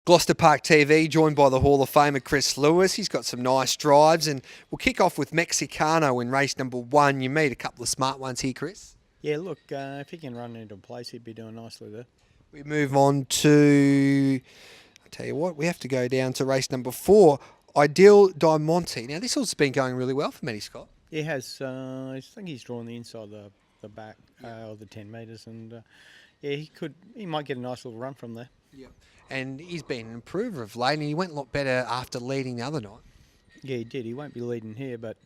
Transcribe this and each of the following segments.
Gloucester Park TV, joined by the Hall of Famer Chris Lewis. He's got some nice drives, and we'll kick off with Mexicano in race number 1. You meet a couple of smart ones here, Chris. Yeah, look, if he can run into place, he'd be doing nicely there. We move on to, I'll tell you what, we have to go down to race number 4, Ideal Diamante. Now, this horse has been going really well for Matty Scott. He has, I think he's drawn the inside the back of the 10 metres, and yeah, he might get a nice little run from there. Yep. And he's been an improver of late, and he went a lot better after leading the other night. Yeah, he did. He won't be leading here, but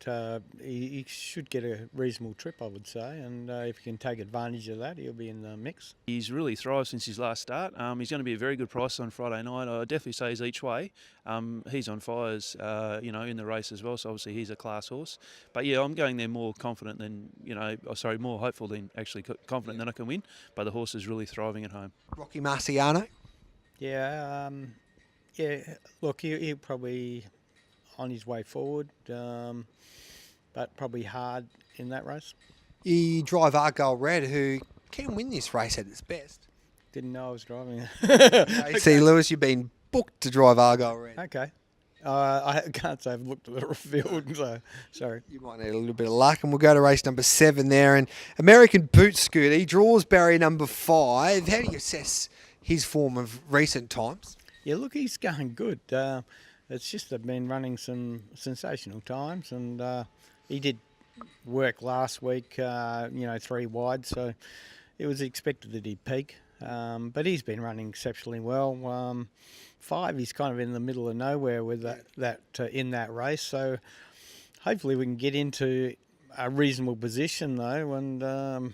he should get a reasonable trip, I would say. And if he can take advantage of that, he'll be in the mix. He's really thrived since his last start. He's going to be a very good price on Friday night. I definitely say he's each way. He's on fires, in the race as well. So obviously he's a class horse. But yeah, I'm going there more confident than, more hopeful than actually confident that I can win. But the horse is really thriving at home. Rocky Marciano. Yeah, look, he'll probably on his way forward, but probably hard in that race. You drive Argyle Red, who can win this race at its best. Didn't know I was driving. AC Lewis, you've been booked to drive Argyle Red. Okay. I can't say I've looked at the field, so sorry. You might need a little bit of luck, and we'll go to race number 7 there. And American Boot Scooter, he draws barrier number 5. How do you assess his form of recent times? Yeah, look, he's going good. It's just they've been running some sensational times, and he did work last week, 3 wide, so it was expected that he'd peak. But he's been running exceptionally well. 5, he's kind of in the middle of nowhere with that in that race, so hopefully we can get into a reasonable position though, and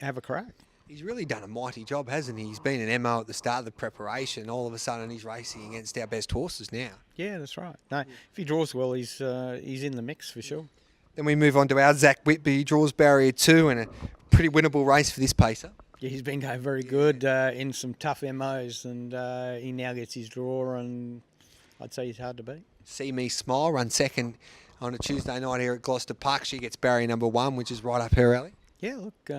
have a crack. He's really done a mighty job, hasn't he? He's been an MO at the start of the preparation. All of a sudden, he's racing against our best horses now. Yeah, that's right. No, if he draws well, he's in the mix for sure. Then we move on to our Zach Whitby. He draws barrier 2 and a pretty winnable race for this pacer. Yeah, he's been going very good in some tough MOs, and he now gets his draw, and I'd say he's hard to beat. See Me Smile, run second on a Tuesday night here at Gloucester Park. She gets barrier number 1, which is right up her alley. Yeah, look,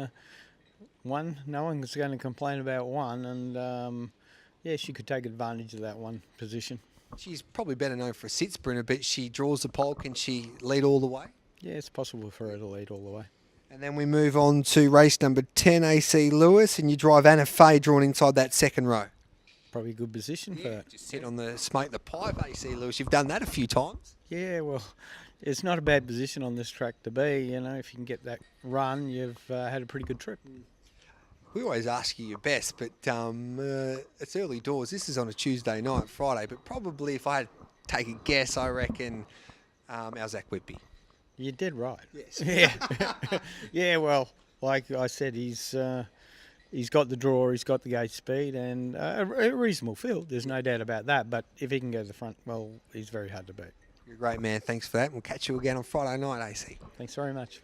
no one's going to complain about 1, and she could take advantage of that 1 position. She's probably better known for a sit sprinter, but she draws the pole. Can she lead all the way? Yeah, it's possible for her to lead all the way. And then we move on to race number 10, AC Lewis, and you drive Anna Fay drawn inside that second row. Probably a good position for that. Just sit on the smoke the pipe, AC Lewis. You've done that a few times. Yeah, well, it's not a bad position on this track to be. If you can get that run, you've had a pretty good trip. We always ask you your best, but it's early doors. This is on a Tuesday night, Friday, but probably if I had to take a guess, I reckon our Zach Whitby. You did right. Yes. Yeah. Yeah, well, like I said, he's got the draw, he's got the gate speed, and a reasonable field. There's no doubt about that. But if he can go to the front, well, he's very hard to beat. You're a great man. Thanks for that. We'll catch you again on Friday night, AC. Thanks very much.